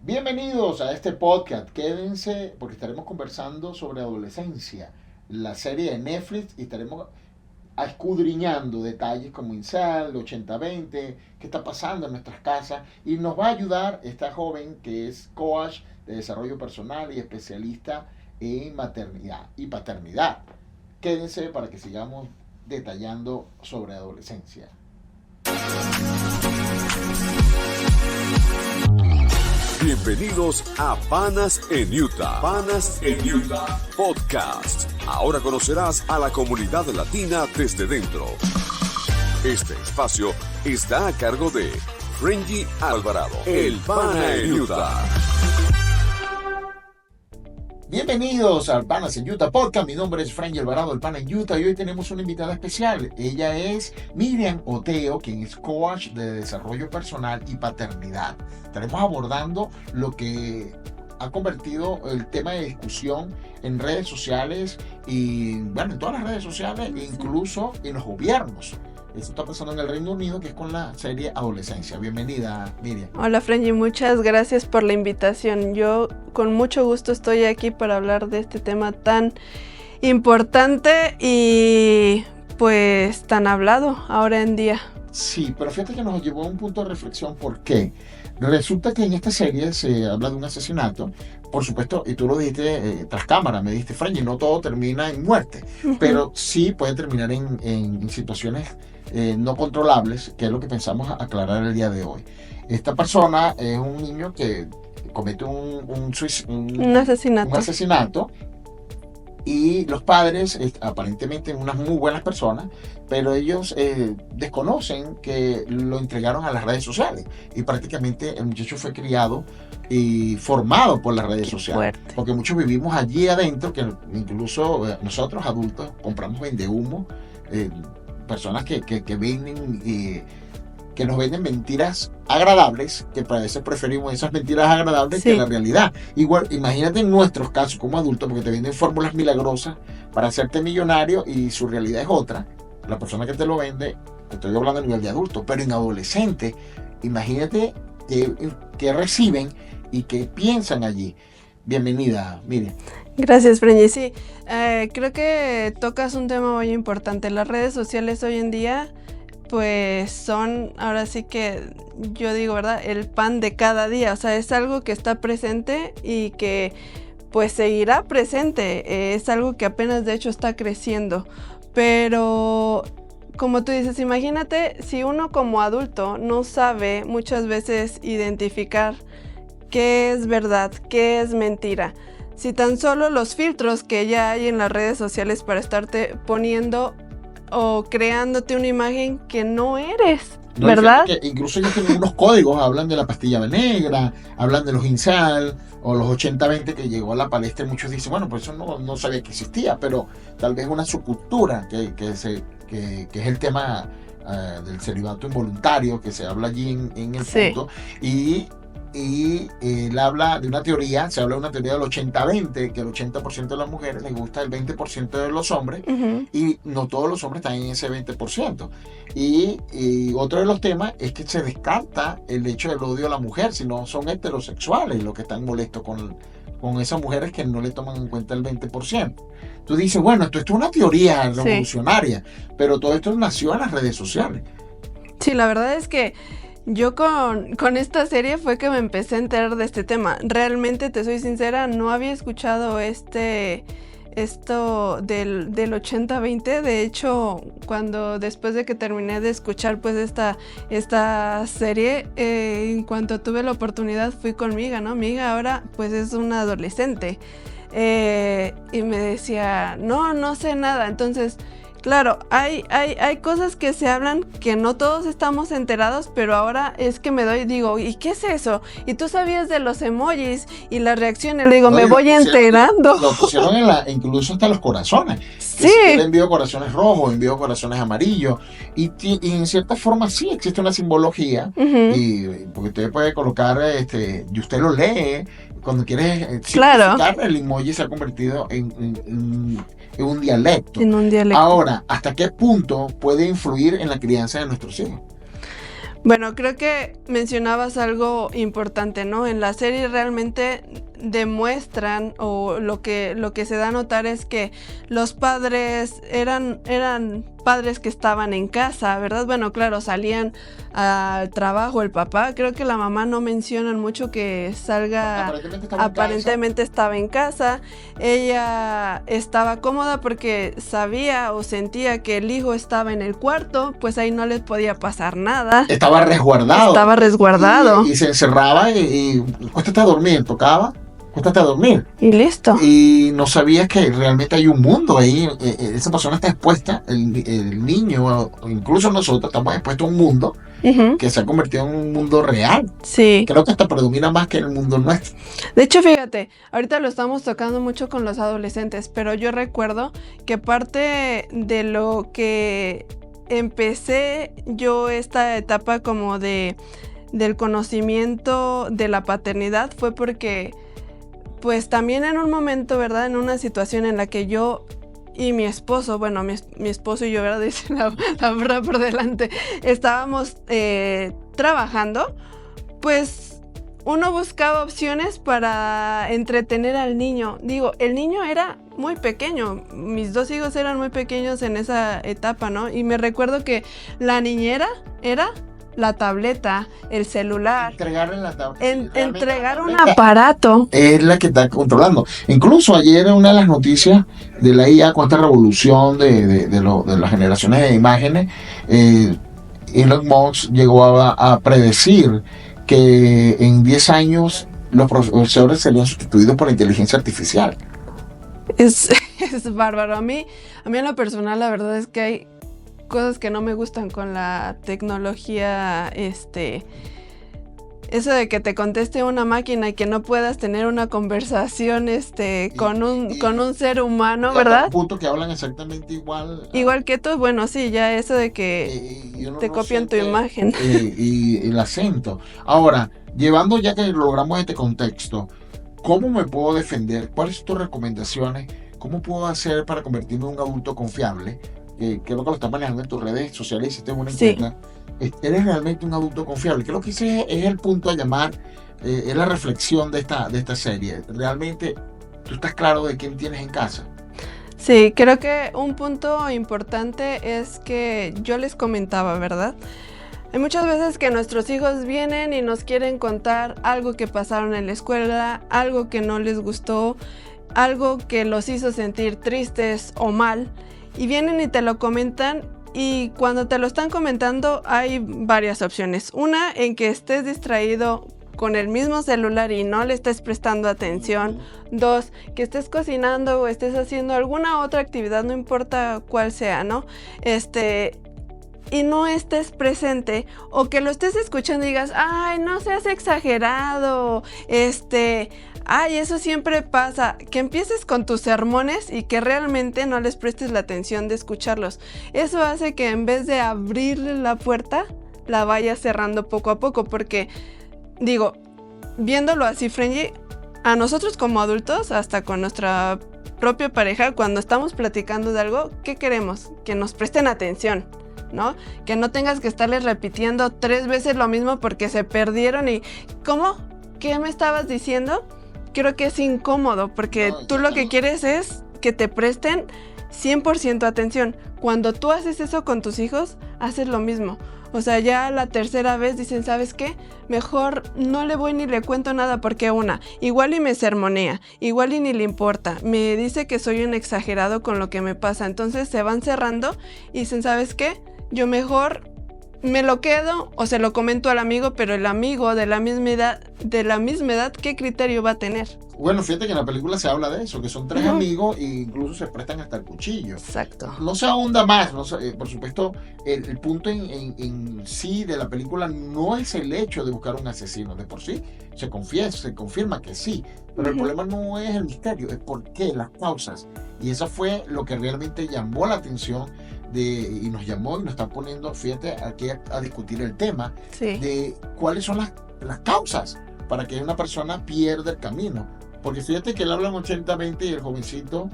Bienvenidos a este podcast. Quédense porque estaremos conversando sobre adolescencia, la serie de Netflix, y estaremos escudriñando detalles como Incel, 80-20, qué está pasando en nuestras casas, y nos va a ayudar esta joven que es coach de desarrollo personal y especialista en maternidad y paternidad. Quédense para que sigamos detallando sobre adolescencia. Bienvenidos a Panas en Utah. Panas en Utah Podcast. Ahora conocerás a la comunidad latina desde dentro. Este espacio está a cargo de Frenji Alvarado, el Pana en Utah. Bienvenidos al Panas en Utah Podcast. Mi nombre es Frenji Alvarado, el Pana en Utah, y hoy tenemos una invitada especial. Ella es Miriam Oteo, quien es coach de desarrollo personal y paternidad. Estaremos abordando lo que ha convertido el tema de discusión en redes sociales y, bueno, en todas las redes sociales, incluso en los gobiernos. Esto está pasando en el Reino Unido, que es con la serie Adolescencia. Bienvenida, Miriam. Hola, Frenji, muchas gracias por la invitación. Yo con mucho gusto estoy aquí para hablar de este tema tan importante y pues tan hablado ahora en día. Sí, pero fíjate que nos llevó a un punto de reflexión. ¿Por qué? Resulta que en esta serie se habla de un asesinato, por supuesto, y tú lo dijiste tras cámara, me dijiste, Frenji, no todo termina en muerte, pero sí puede terminar en situaciones no controlables, que es lo que pensamos aclarar el día de hoy. Esta persona es un niño que comete un asesinato, y los padres, aparentemente unas muy buenas personas, pero ellos desconocen que lo entregaron a las redes sociales, y prácticamente el muchacho fue criado y formado por las redes sociales. Fuerte. Porque muchos vivimos allí adentro, que incluso nosotros adultos compramos vendehumo, personas que venden que nos venden mentiras agradables, que a veces preferimos esas mentiras agradables que la realidad. Igual, imagínate en nuestros casos como adultos, porque te venden fórmulas milagrosas para hacerte millonario y su realidad es otra. La persona que te lo vende, estoy hablando a nivel de adulto, pero en adolescente, imagínate que reciben y que piensan allí. Bienvenida, Miriam. Gracias, Frenji. Sí, creo que tocas un tema muy importante. Las redes sociales hoy en día pues son, ahora sí que yo digo, ¿verdad?, el pan de cada día. O sea, es algo que está presente y que pues seguirá presente. Es algo que apenas de hecho está creciendo. Pero como tú dices, imagínate si uno como adulto no sabe muchas veces identificar qué es verdad, qué es mentira. Si tan solo los filtros que ya hay en las redes sociales para estarte poniendo o creándote una imagen que no eres, ¿verdad? Que incluso ellos tienen unos códigos, hablan de la pastilla negra, hablan de los Incel o los 80-20 que llegó a la palestra, y muchos dicen, bueno, pues eso no sabía que existía, pero tal vez una subcultura que es el tema del celibato involuntario que se habla allí en el punto, y él habla de una teoría, se habla de una teoría del 80-20, que el 80% de las mujeres les gusta el 20% de los hombres, y no todos los hombres están en ese 20%. Y otro de los temas es que se descarta el hecho del odio a la mujer, si no son heterosexuales los que están molestos con esas mujeres que no le toman en cuenta el 20%. Tú dices, bueno, esto es una teoría revolucionaria, pero todo esto nació en las redes sociales. Sí, la verdad es que yo con esta serie fue que me empecé a enterar de este tema. Realmente, te soy sincera, no había escuchado esto del 80-20. De hecho, después de que terminé de escuchar pues esta serie, en cuanto tuve la oportunidad fui con mi hija, ¿no? Mi hija ahora pues es una adolescente, y me decía, no sé nada. Entonces, claro, hay cosas que se hablan que no todos estamos enterados, pero ahora es que digo, ¿y qué es eso? Y tú sabías de los emojis y las reacciones, le digo, me voy enterando. Lo pusieron incluso hasta los corazones. Sí. Yo le envío corazones rojos, envío corazones amarillos, y en cierta forma sí existe una simbología, y porque usted puede colocar, y usted lo lee, cuando quieres simplificar, el emoji se ha convertido en un dialecto. En un dialecto. Ahora, ¿hasta qué punto puede influir en la crianza de nuestros hijos? Bueno, creo que mencionabas algo importante, ¿no? En la serie realmente demuestran, o lo que se da a notar es que los padres eran padres que estaban en casa, ¿verdad? Bueno, claro, salían al trabajo el papá. Creo que la mamá no mencionan mucho que salga. Aparentemente estaba en casa. Ella estaba cómoda porque sabía o sentía que el hijo estaba en el cuarto, pues ahí no les podía pasar nada. Estaba resguardado. Y se encerraba y cuéstate a dormir, tocaba. Cuéstate a dormir. Y listo. Y no sabías que realmente hay un mundo ahí. Esa persona está expuesta, el niño, o incluso nosotros estamos expuestos a un mundo que se ha convertido en un mundo real. Sí. Creo que hasta predomina más que el mundo nuestro. De hecho, fíjate, ahorita lo estamos tocando mucho con los adolescentes, pero yo recuerdo que parte de lo que empecé yo esta etapa como del conocimiento de la paternidad fue porque pues también en un momento, ¿verdad? En una situación en la que yo y mi esposo, bueno, mi esposo y yo, ¿verdad? Dice la verdad por delante, estábamos trabajando, pues uno buscaba opciones para entretener al niño. Digo, el niño era muy pequeño, mis 2 hijos eran muy pequeños en esa etapa, ¿no? Y me recuerdo que la niñera era la tableta, el celular. Entregarle la tableta. Entregar un aparato. Es la que está controlando. Incluso ayer una de las noticias de la IA con esta revolución de las generaciones de imágenes, Elon Musk llegó a predecir que en 10 años los profesores serían sustituidos por inteligencia artificial. Es bárbaro. A mí en lo personal la verdad es que hay cosas que no me gustan con la tecnología, eso de que te conteste una máquina y que no puedas tener una conversación con un ser humano, ¿verdad? Punto que hablan exactamente igual que tú. Bueno, sí, ya eso de que te copian tu imagen. Y el acento. Ahora, llevando ya que logramos este contexto, ¿cómo me puedo defender? ¿Cuáles son tus recomendaciones? ¿Cómo puedo hacer para convertirme en un adulto confiable? Que es lo que lo estás manejando en tus redes sociales, hiciste una encuesta. ¿Eres realmente un adulto confiable? Creo que ese es el punto a llamar, es la reflexión de esta serie. ¿Realmente tú estás claro de quién tienes en casa? Sí, creo que un punto importante es que yo les comentaba, ¿verdad? Hay muchas veces que nuestros hijos vienen y nos quieren contar algo que pasaron en la escuela, algo que no les gustó, algo que los hizo sentir tristes o mal. Y vienen y te lo comentan, y cuando te lo están comentando hay varias opciones. Una, en que estés distraído con el mismo celular y no le estés prestando atención. 2, que estés cocinando o estés haciendo alguna otra actividad, no importa cuál sea, ¿no? Y no estés presente, o que lo estés escuchando y digas, ay, no seas exagerado, ay, eso siempre pasa. Que empieces con tus sermones y que realmente no les prestes la atención de escucharlos. Eso hace que en vez de abrirle la puerta, la vayas cerrando poco a poco, porque, digo, viéndolo así, Frenji, a nosotros como adultos, hasta con nuestra propia pareja, cuando estamos platicando de algo, ¿qué queremos? Que nos presten atención, ¿no? Que no tengas que estarles repitiendo 3 veces lo mismo porque se perdieron y ¿cómo? ¿Qué me estabas diciendo? Creo que es incómodo porque tú lo que quieres es que te presten 100% atención. Cuando tú haces eso con tus hijos, haces lo mismo. O sea, ya la tercera vez dicen, ¿sabes qué? Mejor no le voy ni le cuento nada porque igual y me sermonea, igual y ni le importa. Me dice que soy un exagerado con lo que me pasa. Entonces se van cerrando y dicen, ¿sabes qué? Yo mejor me lo quedo o se lo comento al amigo, pero el amigo de la misma edad, ¿qué criterio va a tener? Bueno, fíjate que en la película se habla de eso, que son 3 amigos e incluso se prestan hasta el cuchillo. Exacto. No se ahonda más, por supuesto, el punto en sí de la película no es el hecho de buscar un asesino, de por sí se confirma que sí, pero el problema no es el misterio, es por qué, las causas. Y eso fue lo que realmente llamó la atención y nos llamó y nos está poniendo, fíjate, aquí a discutir el tema de cuáles son las causas para que una persona pierda el camino. Porque fíjate que él habla en 80-20 y el jovencito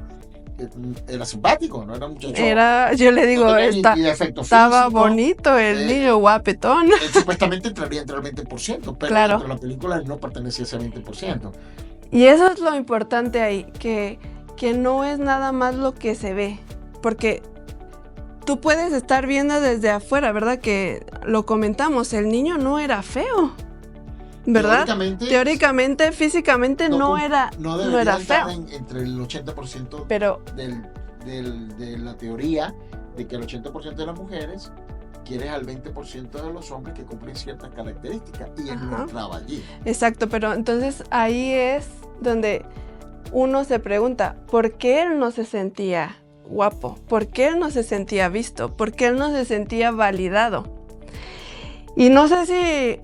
era simpático, no era un muchacho. Yo le digo, no tenía ni defecto estaba físico, bonito el niño, guapetón. Él supuestamente entraría entre el 20%, pero Claro. dentro de la película él no pertenecía a ese 20%. Y eso es lo importante ahí, que no es nada más lo que se ve, porque tú puedes estar viendo desde afuera, ¿verdad? Que lo comentamos, el niño no era feo, ¿verdad? Teóricamente, físicamente no era feo. Entre el 80% pero de la teoría de que el 80% de las mujeres quieres al 20% de los hombres que cumplen ciertas características, y él no entraba allí. Exacto, pero entonces ahí es donde uno se pregunta, ¿por qué él no se sentía guapo? ¿Por qué él no se sentía visto? ¿Por qué él no se sentía validado? Y no sé si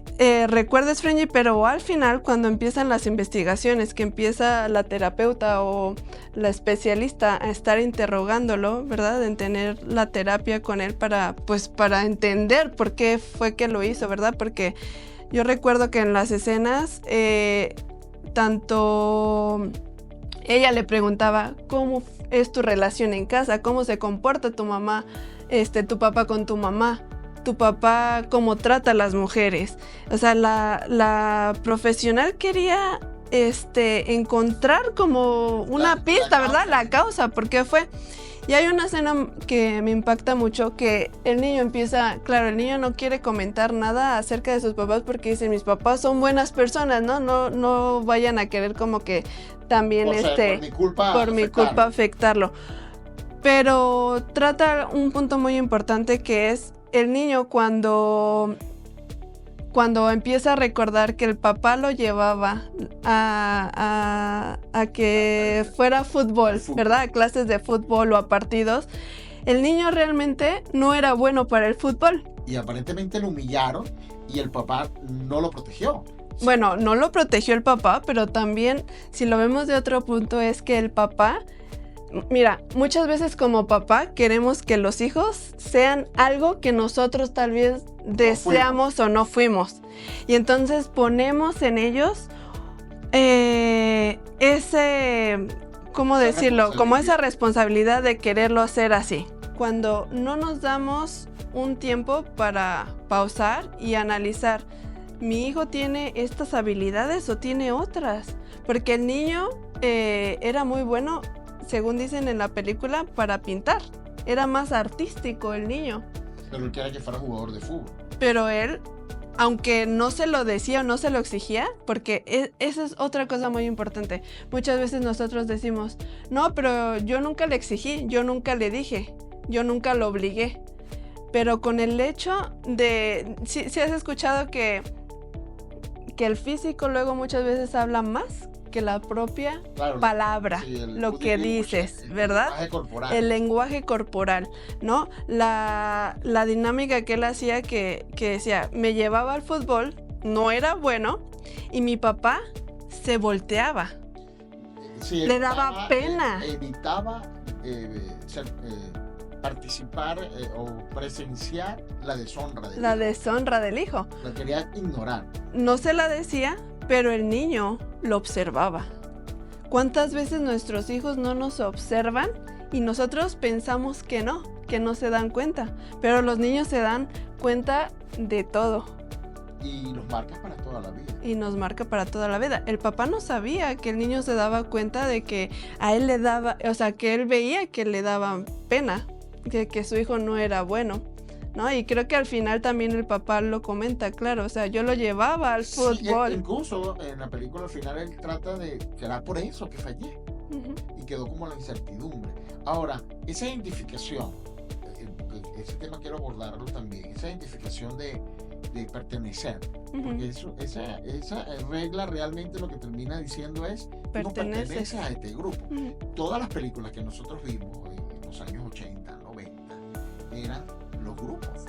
recuerdes, Frenji, pero al final, cuando empiezan las investigaciones, que empieza la terapeuta o la especialista a estar interrogándolo, ¿verdad? En tener la terapia con él para entender por qué fue que lo hizo, ¿verdad? Porque yo recuerdo que en las escenas, tanto ella le preguntaba, ¿cómo es tu relación en casa? ¿Cómo se comporta tu mamá, tu papá con tu mamá? Tu papá, cómo trata a las mujeres. O sea, la profesional quería encontrar como una pista, ¿verdad? La causa, ¿por qué fue? Y hay una escena que me impacta mucho, que el niño el niño no quiere comentar nada acerca de sus papás porque dice, mis papás son buenas personas, ¿no? No vayan a querer como que también por mi culpa afectarlo. Pero trata un punto muy importante, que es el niño cuando empieza a recordar que el papá lo llevaba a que fuera fútbol, ¿verdad? A clases de fútbol o a partidos. El niño realmente no era bueno para el fútbol. Y aparentemente lo humillaron y el papá no lo protegió. Bueno, no lo protegió el papá, pero también, si lo vemos de otro punto, es que el papá... Mira, muchas veces como papá queremos que los hijos sean algo que nosotros tal vez deseamos o no fuimos. Y entonces ponemos en ellos ¿cómo decirlo? Como esa responsabilidad de quererlo hacer así. Cuando no nos damos un tiempo para pausar y analizar, ¿mi hijo tiene estas habilidades o tiene otras? Porque el niño era muy bueno, según dicen en la película, para pintar. Era más artístico el niño. Pero él quería que fuera jugador de fútbol. Pero él, aunque no se lo decía o no se lo exigía, porque esa es otra cosa muy importante. Muchas veces nosotros decimos, no, pero yo nunca le exigí, yo nunca le dije, yo nunca lo obligué. Pero con el hecho de... ¿Sí has escuchado que el físico luego muchas veces habla más que la propia palabra, sí, lo que dices, ¿verdad? El lenguaje corporal, ¿no? La dinámica que él hacía, que decía, me llevaba al fútbol, no era bueno, y mi papá se volteaba. Sí, le daba pena. Evitaba participar o presenciar la deshonra del hijo. La quería ignorar. No se la decía, pero el niño lo observaba. ¿Cuántas veces nuestros hijos no nos observan y nosotros pensamos que no se dan cuenta? Pero los niños se dan cuenta de todo. Y nos marca para toda la vida. Y nos marca para toda la vida. El papá no sabía que el niño se daba cuenta de que a él le daba, o sea, que él veía que le daban pena, que su hijo no era bueno, ¿no? Y creo que al final también el papá lo comenta, claro, o sea, yo lo llevaba al fútbol. Incluso en la película al final él trata de, será por eso que fallé. Y quedó como la incertidumbre. Ahora, esa identificación, ese tema quiero abordarlo también, esa identificación de pertenecer, porque esa regla realmente lo que termina diciendo es, no perteneces a este grupo. Todas las películas que nosotros vimos en los años 80, 90, eran los grupos,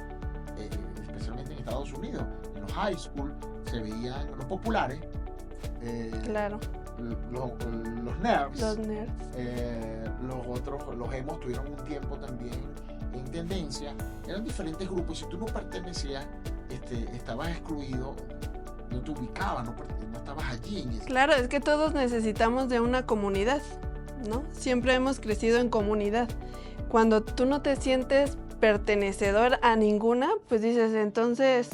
especialmente en Estados Unidos. En los high school se veían los populares, claro, los nerds, los otros, los emos tuvieron un tiempo también en tendencia. Eran diferentes grupos y si tú no pertenecías, estabas excluido, no te ubicabas, no estabas allí. Claro, es que todos necesitamos de una comunidad. ¿no? Siempre hemos crecido en comunidad. Cuando tú no te sientes pertenecedor a ninguna, pues dices, entonces,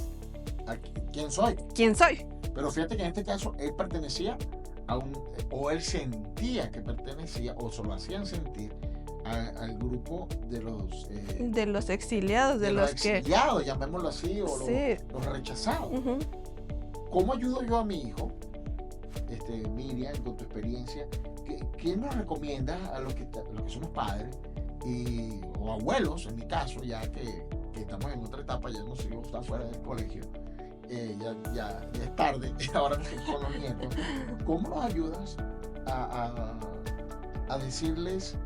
¿quién soy? ¿quién soy? Pero fíjate que en este caso él pertenecía o él sentía que pertenecía, o se lo hacían sentir al grupo de los exiliados, de los exiliados, llamémoslo así, o sí, los rechazados. Uh-huh. ¿Cómo ayudo yo a mi hijo, Miriam, con tu experiencia? ¿Qué nos recomiendas a los que somos padres o abuelos, en mi caso, ya que estamos en otra etapa, ya nuestros hijos están fuera del colegio, ya es tarde, ahora con los nietos? ¿Cómo nos ayudas a decirles,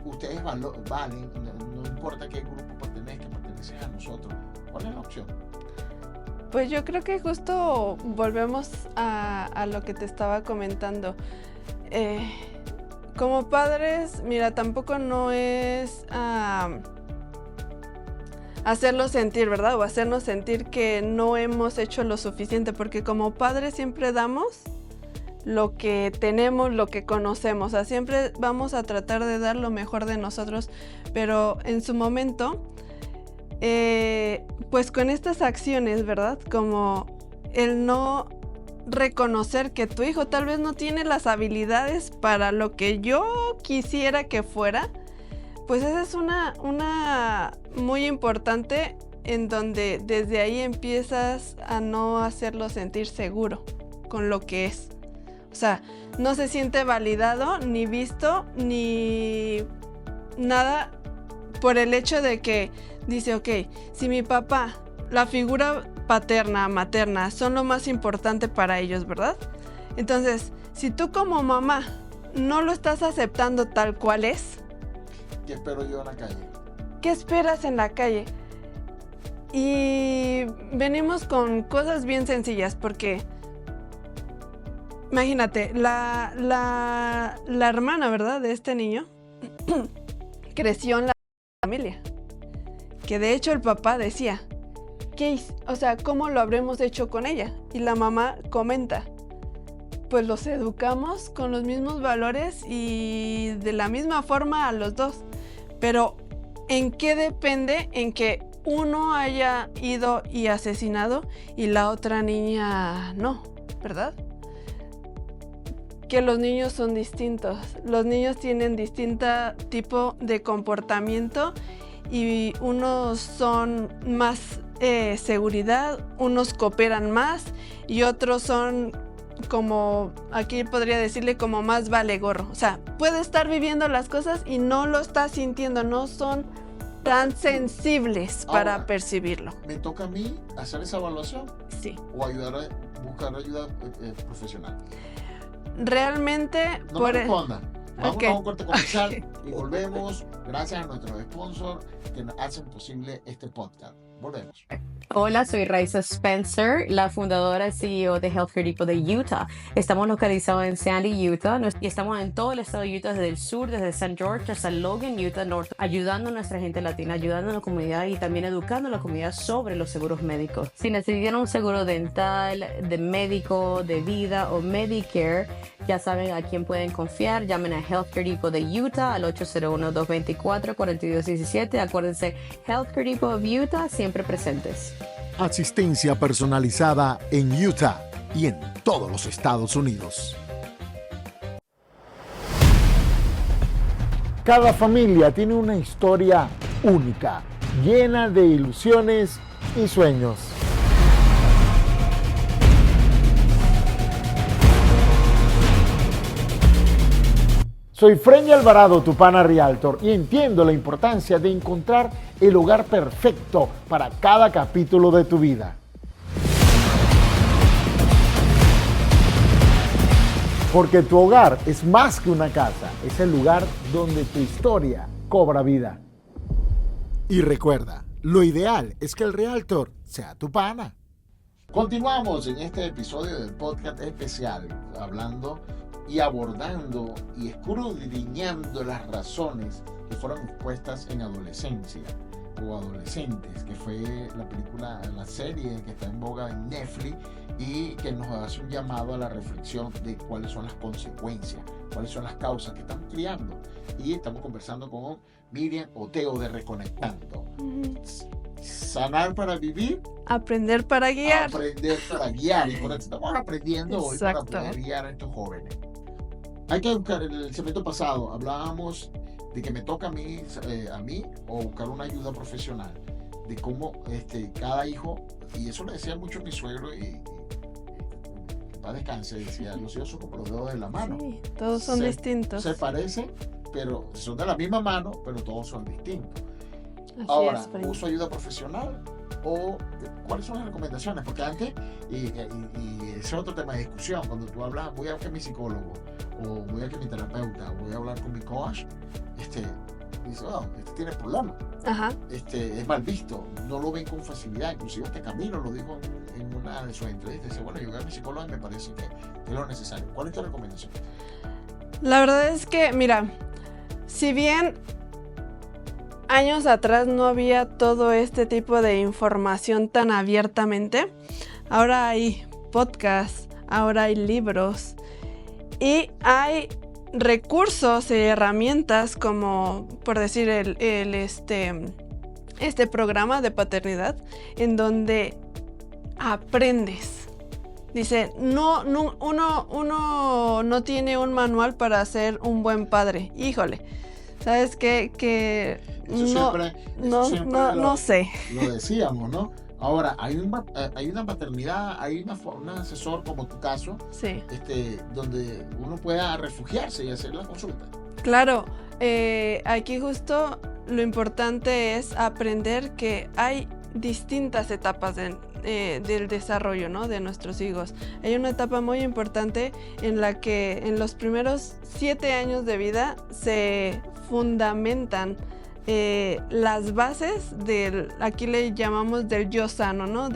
ustedes valen, no importa qué grupo pertenecen a nosotros? ¿Cuál es la opción? Pues yo creo que justo volvemos a lo que te estaba comentando. Como padres, mira, tampoco no es hacerlos sentir, ¿verdad? O hacernos sentir que no hemos hecho lo suficiente, porque como padres siempre damos lo que tenemos, lo que conocemos. O sea, siempre vamos a tratar de dar lo mejor de nosotros, pero en su momento, pues con estas acciones, ¿verdad? Como el no reconocer que tu hijo tal vez no tiene las habilidades para lo que yo quisiera que fuera, pues esa es una muy importante, en donde desde ahí empiezas a no hacerlo sentir seguro con lo que es. O sea, no se siente validado, ni visto, ni nada, por el hecho de que dice, ok, si mi papá, la figura paterna, materna, son lo más importante para ellos, ¿verdad? Entonces, si tú como mamá no lo estás aceptando tal cual es, ¿qué espero yo en la calle? ¿Qué esperas en la calle? Y venimos con cosas bien sencillas, porque imagínate, la hermana, ¿verdad?, de este niño creció en la familia, que de hecho el papá decía, ¿cómo lo habremos hecho con ella? Y la mamá comenta, pues los educamos con los mismos valores y de la misma forma a los dos. Pero ¿en qué depende en que uno haya ido y asesinado y la otra niña no, ¿verdad? Que los niños son distintos. Los niños tienen distinto tipo de comportamiento y unos son más seguridad, unos cooperan más y otros son, como aquí podría decirle, como más vale gorro. O sea, puede estar viviendo las cosas y no lo está sintiendo, no son tan sensibles para percibirlo. ¿Me toca a mí hacer esa evaluación? Sí. ¿O buscar ayuda profesional? Realmente... No me responda. Vamos Okay. a un corte comercial y volvemos gracias a nuestros sponsors que hacen posible este podcast. Volvemos. Hola, soy Raisa Spencer, la fundadora y CEO de Healthcare Depot de Utah. Estamos localizados en Sandy, Utah, y estamos en todo el estado de Utah, desde el sur, desde St. George hasta Logan, Utah North, ayudando a nuestra gente latina, ayudando a la comunidad y también educando a la comunidad sobre los seguros médicos. Si necesitan un seguro dental, de médico, de vida o Medicare, ya saben a quién pueden confiar. Llamen a Healthcare Depot de Utah al 801-224-4217. Acuérdense, Healthcare Depot of Utah, siempre presentes. Asistencia personalizada en Utah y en todos los Estados Unidos. Cada familia tiene una historia única, llena de ilusiones y sueños. Soy Frenny Alvarado, tu pana Realtor, y entiendo la importancia de encontrar el hogar perfecto para cada capítulo de tu vida. Porque tu hogar es más que una casa, es el lugar donde tu historia cobra vida. Y recuerda, lo ideal es que el Realtor sea tu pana. Continuamos en este episodio del podcast especial, hablando y abordando y escudriñando las razones que fueron expuestas en adolescencia o adolescentes, que fue la serie que está en boga en Netflix y que nos hace un llamado a la reflexión de cuáles son las consecuencias, cuáles son las causas que estamos criando. Y estamos conversando con Miriam Oteo de Reconectando. Sanar para vivir, Aprender para guiar. aprender para guiar. Y por eso estamos aprendiendo hoy para Exacto. poder guiar a estos jóvenes. Hay que buscar, en el segmento pasado hablábamos de que me toca a mí o buscar una ayuda profesional, de cómo cada hijo, y eso le decía mucho mi suegro y que paz descanse, decía, los hijos son como los dedos de la mano. Sí, todos son distintos. Se parecen, pero son de la misma mano, pero todos son distintos. Así Ahora, es, Fred. ¿uso ayuda profesional o cuáles son las recomendaciones? Porque antes, y ese es otro tema de discusión, cuando tú hablas, voy a ver mi psicólogo, o voy a que mi terapeuta, o voy a hablar con mi coach, dice, este tiene problemas, Ajá. es mal visto, no lo ven con facilidad, inclusive Camilo lo dijo en una de sus entrevistas, dice, bueno, yo voy a mi psicólogo y me parece que es lo necesario. ¿Cuál es tu recomendación? La verdad es que, mira, si bien años atrás no había todo este tipo de información tan abiertamente, ahora hay podcasts, ahora hay libros y hay recursos y herramientas como, por decir, este programa de paternidad en donde aprendes. Dice, uno no tiene un manual para ser un buen padre. Híjole, ¿sabes qué? Que Eso siempre no sé. Lo decíamos, ¿no? Ahora, hay una maternidad, hay un asesor como tu caso, Sí. donde uno pueda refugiarse y hacer la consulta. Claro, aquí justo lo importante es aprender que hay distintas etapas del desarrollo, ¿no?, de nuestros hijos. Hay una etapa muy importante en la que en los primeros 7 años de vida se fundamentan las bases aquí le llamamos del yo sano, ¿no?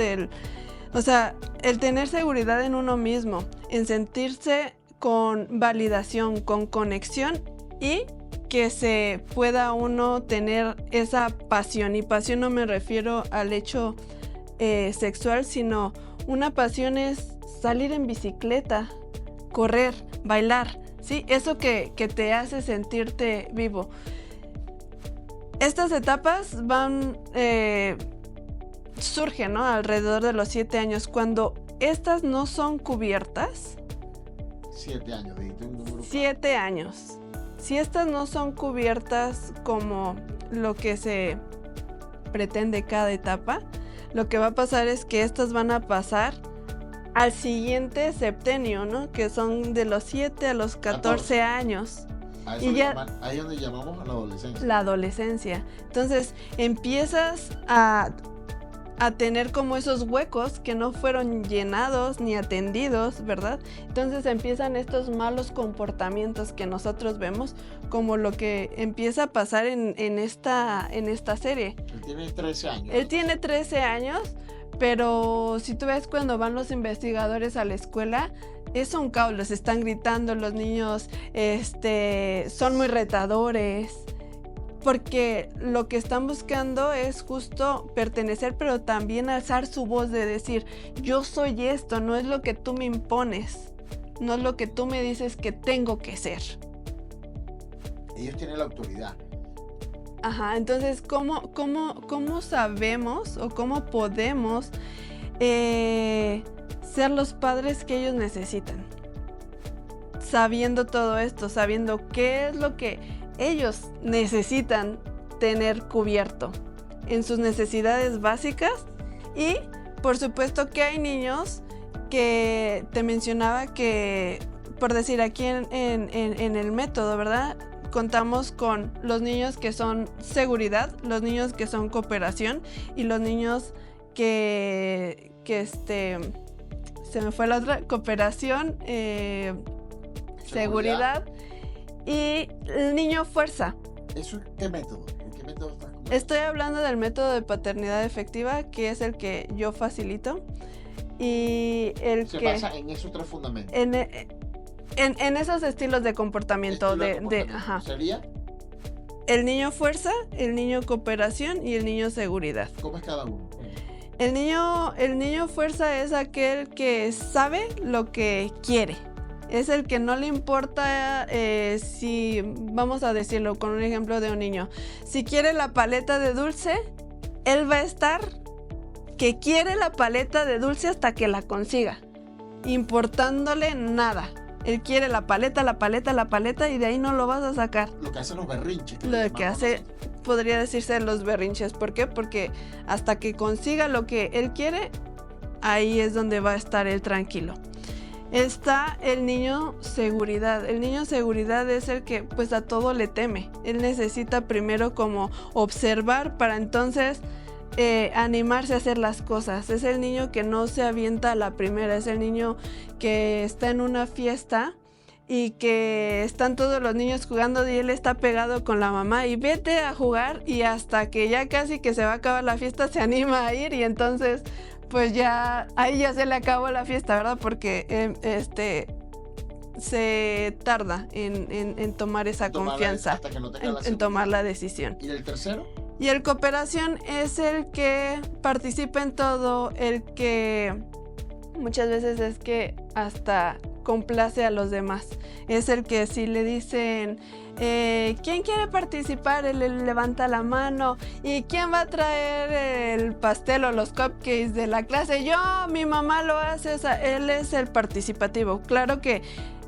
O sea, el tener seguridad en uno mismo, en sentirse con validación, con conexión y que se pueda uno tener esa pasión. Y pasión no me refiero al hecho sexual, sino una pasión es salir en bicicleta, correr, bailar, ¿sí? Eso que te hace sentirte vivo. Estas etapas surgen, ¿no?, alrededor de los 7 años. Cuando estas no son cubiertas, 7 años, dijiste un número. 7 años. Si estas no son cubiertas como lo que se pretende cada etapa, lo que va a pasar es que estas van a pasar al siguiente septenio, ¿no?, que son de los 7 a los 14 años. Ahí es donde llamamos a la adolescencia. La adolescencia. Entonces empiezas a tener como esos huecos que no fueron llenados ni atendidos, ¿verdad? Entonces empiezan estos malos comportamientos que nosotros vemos, como lo que empieza a pasar en esta serie. Él tiene 13 años. Él tiene 13 años, pero si tú ves cuando van los investigadores a la escuela, es un caos, les están gritando, los niños son muy retadores, porque lo que están buscando es justo pertenecer, pero también alzar su voz de decir, yo soy esto, no es lo que tú me impones, no es lo que tú me dices que tengo que ser. Ellos tienen la autoridad. Ajá, entonces, ¿cómo sabemos o cómo podemos ser los padres que ellos necesitan? Sabiendo todo esto, sabiendo qué es lo que ellos necesitan tener cubierto en sus necesidades básicas. Y por supuesto que hay niños que te mencionaba que, por decir, aquí en el método, ¿verdad?, contamos con los niños que son seguridad, los niños que son cooperación y los niños que se me fue la otra, cooperación, seguridad y el niño fuerza. ¿Eso qué método? ¿En qué método estás? Estoy hablando del método de paternidad efectiva, que es el que yo facilito y el Se que basa en esos 3 fundamentos. en esos estilos de comportamiento. Estilo de comportamiento. Ajá. ¿Sería? el niño fuerza, el niño cooperación y el niño seguridad. ¿Cómo es cada uno? El niño fuerza es aquel que sabe lo que quiere. Es el que no le importa si, vamos a decirlo con un ejemplo de un niño, si quiere la paleta de dulce, él va a estar que quiere la paleta de dulce hasta que la consiga, importándole nada. Él quiere la paleta y de ahí no lo vas a sacar. Lo que hacen los berrinches. Lo que hace, podría decirse los berrinches. ¿Por qué? Porque hasta que consiga lo que él quiere, ahí es donde va a estar él tranquilo. Está el niño seguridad. El niño seguridad es el que pues a todo le teme. Él necesita primero como observar para entonces animarse a hacer las cosas. Es el niño que no se avienta a la primera. Es el niño que está en una fiesta y que están todos los niños jugando y él está pegado con la mamá y vete a jugar, y hasta que ya casi que se va a acabar la fiesta se anima a ir, y entonces pues ya ahí ya se le acabó la fiesta, ¿verdad? Porque se tarda en tomar esa confianza, hasta que no tenga en tomar la decisión. ¿Y el tercero? Y el cooperación es el que participa en todo, el que muchas veces es que hasta complace a los demás. Es el que si le dicen, ¿quién quiere participar? Él levanta la mano. ¿Y quién va a traer el pastel o los cupcakes de la clase? Yo, mi mamá lo hace. O sea, él es el participativo. Claro que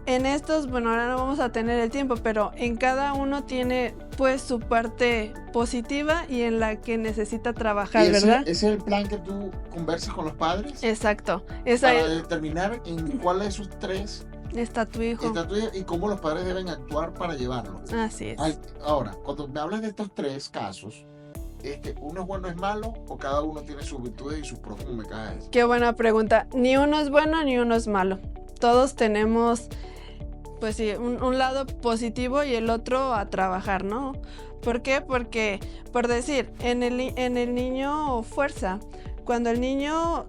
en estos, bueno, ahora no vamos a tener el tiempo, pero en cada uno tiene pues su parte positiva y en la que necesita trabajar, ¿verdad? ¿Ese es el plan que tú conversas con los padres? Exacto. Para determinar en cuál de esos tres está tu hijo. Y cómo los padres deben actuar para llevarlo. Así es. Ahora, cuando me hablas de estos tres casos, ¿uno es bueno, es malo, o cada uno tiene sus virtudes y sus pros, como me caes? Qué buena pregunta. Ni uno es bueno ni uno es malo. Todos tenemos, pues sí, un lado positivo y el otro a trabajar, ¿no? ¿Por qué? Porque, por decir, en el niño fuerza, cuando el niño,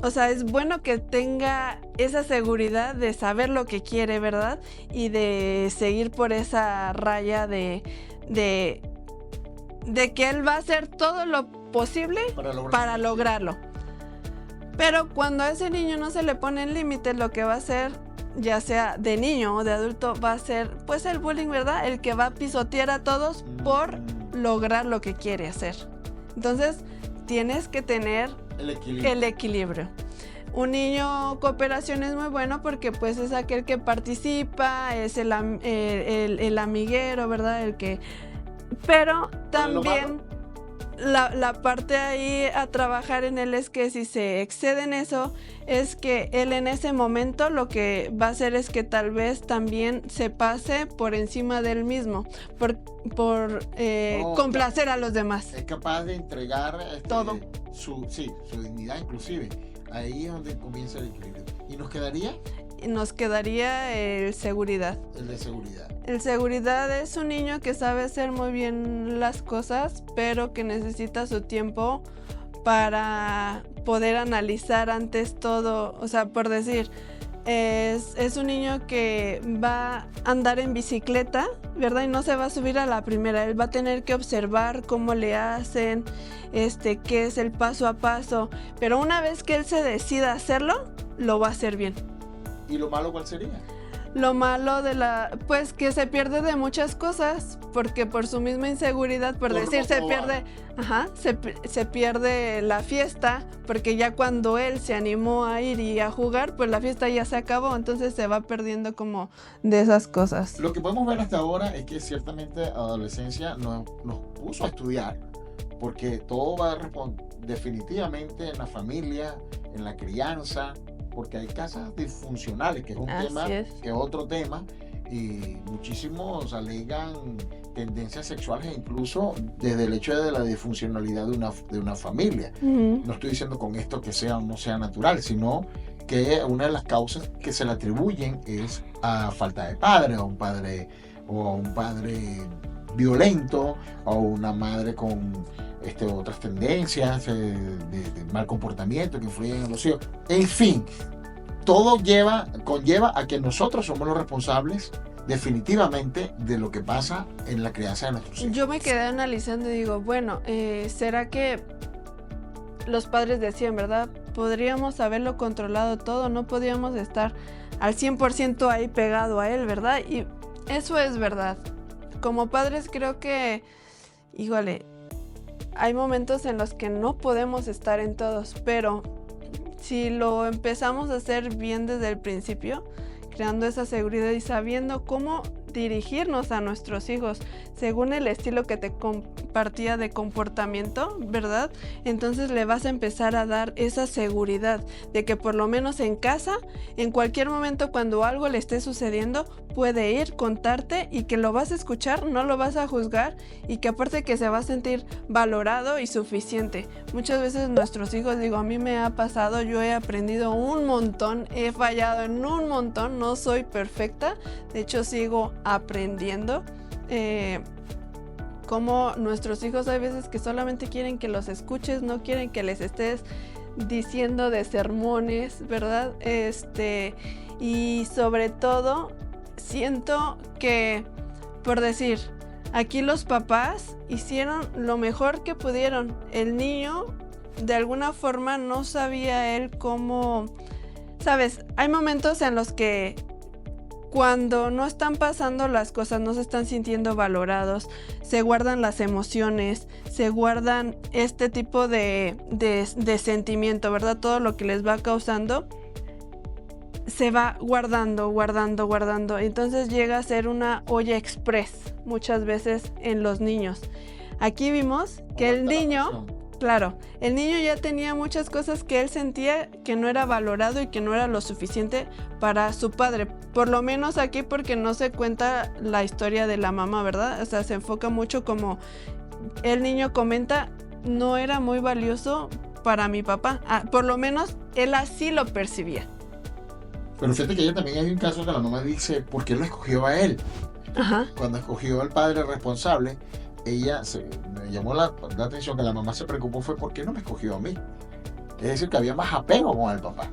o sea, es bueno que tenga esa seguridad de saber lo que quiere, ¿verdad? Y de seguir por esa raya de que él va a hacer todo lo posible para lograrlo. Pero cuando a ese niño no se le ponen límites, lo que va a hacer, ya sea de niño o de adulto, va a ser pues el bullying, ¿verdad? El que va a pisotear a todos por lograr lo que quiere hacer. Entonces, tienes que tener el equilibrio. Un niño cooperación es muy bueno porque pues es aquel que participa, es el amiguero, ¿verdad? El que... Pero también la parte ahí a trabajar en él es que si se excede en eso, es que él en ese momento lo que va a hacer es que tal vez también se pase por encima del mismo, por complacer a los demás. Es capaz de entregar todo. Su dignidad inclusive. Ahí es donde comienza el equilibrio. ¿Y nos quedaría? Nos quedaría el seguridad. El de seguridad. El seguridad es un niño que sabe hacer muy bien las cosas, pero que necesita su tiempo para poder analizar antes todo. O sea, por decir, es un niño que va a andar en bicicleta, ¿verdad? Y no se va a subir a la primera. Él va a tener que observar cómo le hacen, qué es el paso a paso. Pero una vez que él se decida hacerlo, lo va a hacer bien. ¿Y lo malo cuál sería? Lo malo pues que se pierde de muchas cosas, porque por su misma inseguridad, por decir, se pierde la fiesta, porque ya cuando él se animó a ir y a jugar, pues la fiesta ya se acabó, entonces se va perdiendo como de esas cosas. Lo que podemos ver hasta ahora es que ciertamente adolescencia nos puso a estudiar, porque todo va definitivamente en la familia, en la crianza, porque hay casas disfuncionales, que es un tema, que es otro tema, y muchísimos alegan tendencias sexuales, e incluso desde el hecho de la disfuncionalidad de una familia. Uh-huh. No estoy diciendo con esto que sea o no sea natural, sino que una de las causas que se le atribuyen es a falta de padre, o a un padre violento, o una madre con otras tendencias de mal comportamiento que influyen en los hijos. En fin, todo conlleva a que nosotros somos los responsables definitivamente de lo que pasa en la crianza de nuestros hijos. Yo me quedé analizando y digo, bueno, ¿será que los padres decían, verdad? Podríamos haberlo controlado todo, no podíamos estar al 100% ahí pegado a él, ¿verdad? Y eso es verdad. Como padres creo que, híjole, hay momentos en los que no podemos estar en todos, pero si lo empezamos a hacer bien desde el principio, creando esa seguridad y sabiendo cómo dirigirnos a nuestros hijos según el estilo que te compartía de comportamiento, ¿verdad? Entonces le vas a empezar a dar esa seguridad de que por lo menos en casa, en cualquier momento cuando algo le esté sucediendo, puede ir, contarte y que lo vas a escuchar, no lo vas a juzgar y que aparte que se va a sentir valorado y suficiente. Muchas veces nuestros hijos, digo, a mí me ha pasado, yo he aprendido un montón, he fallado en un montón, no soy perfecta, de hecho sigo aprendiendo. Como nuestros hijos hay veces que solamente quieren que los escuches, no quieren que les estés diciendo de sermones, ¿verdad? Y sobre todo siento que, por decir, aquí los papás hicieron lo mejor que pudieron. El niño de alguna forma no sabía él cómo, ¿sabes? Hay momentos en los que cuando no están pasando las cosas, no se están sintiendo valorados, se guardan las emociones, se guardan este tipo de sentimiento, ¿verdad? Todo lo que les va causando se va guardando. Entonces llega a ser una olla express muchas veces en los niños. Aquí vimos que el niño... Claro, el niño ya tenía muchas cosas que él sentía que no era valorado y que no era lo suficiente para su padre. Por lo menos aquí porque no se cuenta la historia de la mamá, ¿verdad? O sea, se enfoca mucho como el niño comenta, no era muy valioso para mi papá. Por lo menos él así lo percibía. Pero fíjate que ella también hay un caso que la mamá dice, ¿por qué lo escogió a él? Ajá. Cuando escogió al padre responsable, ella me llamó la atención que la mamá se preocupó fue ¿por qué no me escogió a mí? Es decir, que había más apego con el papá.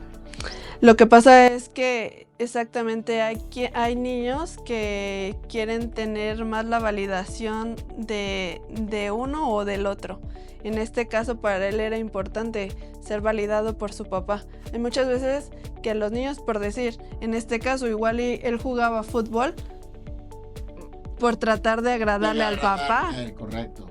Lo que pasa es que exactamente hay niños que quieren tener más la validación de uno o del otro. En este caso para él era importante ser validado por su papá. Hay muchas veces que los niños, por decir, en este caso igual él jugaba fútbol por tratar de agradarle al papá. Correcto.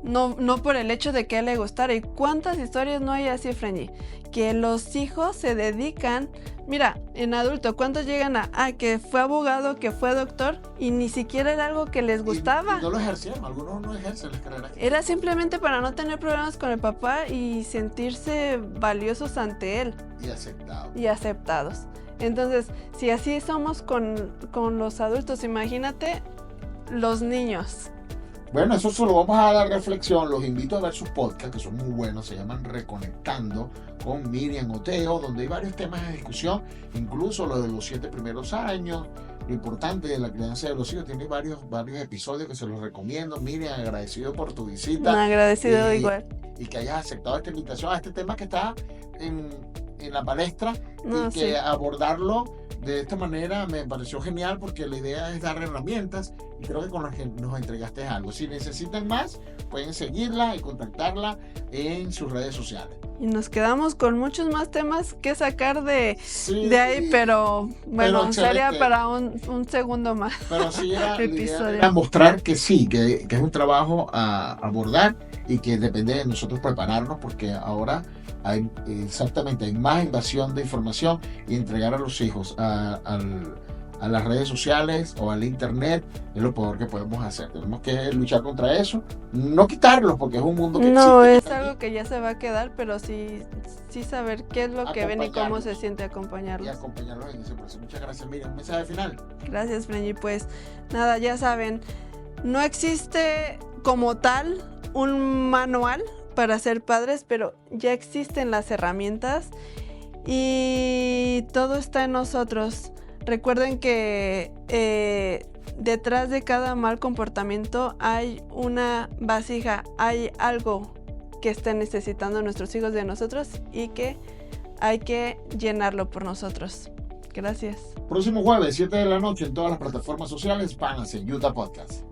No por el hecho de que a él le gustara. ¿Y cuántas historias no hay así, Frenny? Que los hijos se dedican, mira, en adulto, ¿cuántos llegan a que fue abogado, que fue doctor y ni siquiera era algo que les gustaba? Y no lo ejercieron, algunos no ejercen las carreras. Era simplemente para no tener problemas con el papá y sentirse valiosos ante él. Y aceptados. Entonces, si así somos con los adultos, imagínate los niños. Bueno, eso se lo vamos a dar reflexión. Los invito a ver sus podcasts, que son muy buenos. Se llaman Reconectando con Miriam Oteo, donde hay varios temas de discusión, incluso lo de los 7 primeros años, lo importante de la crianza de los hijos. Tiene varios episodios que se los recomiendo. Miriam, agradecido por tu visita. Agradecido igual. Y que hayas aceptado esta invitación a este tema que está en la palestra y que sí. Abordarlo de esta manera me pareció genial porque la idea es dar herramientas y creo que con las que nos entregaste algo. Si necesitan más, pueden seguirla y contactarla en sus redes sociales. Y nos quedamos con muchos más temas que sacar de ahí, pero bueno, sería para un segundo más. Pero sí era mostrar que sí, que es un trabajo a abordar y que depende de nosotros prepararnos porque ahora hay más invasión de información y entregar a los hijos a las redes sociales o al internet es lo peor que podemos hacer. Tenemos que luchar contra eso, no quitarlos porque es un mundo que no existe. Es algo que ya se va a quedar, pero sí saber qué es lo que ven y cómo se siente acompañarlos. Y acompañarlos en ese proceso. Muchas gracias, Miriam. Un mensaje final. Gracias, Frenny. Pues nada, ya saben, no existe como tal un manual para ser padres, pero ya existen las herramientas y todo está en nosotros. Recuerden que detrás de cada mal comportamiento hay una vasija, hay algo que están necesitando nuestros hijos de nosotros y que hay que llenarlo por nosotros. Gracias. Próximo jueves, 7 de la noche, en todas las plataformas sociales, Panas en Utah Podcast.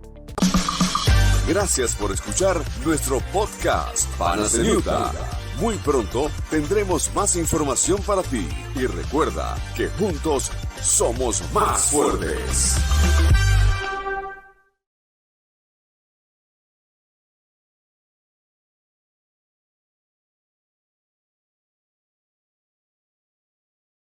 Gracias por escuchar nuestro podcast Panas en Utah. Muy pronto tendremos más información para ti. Y recuerda que juntos somos más fuertes.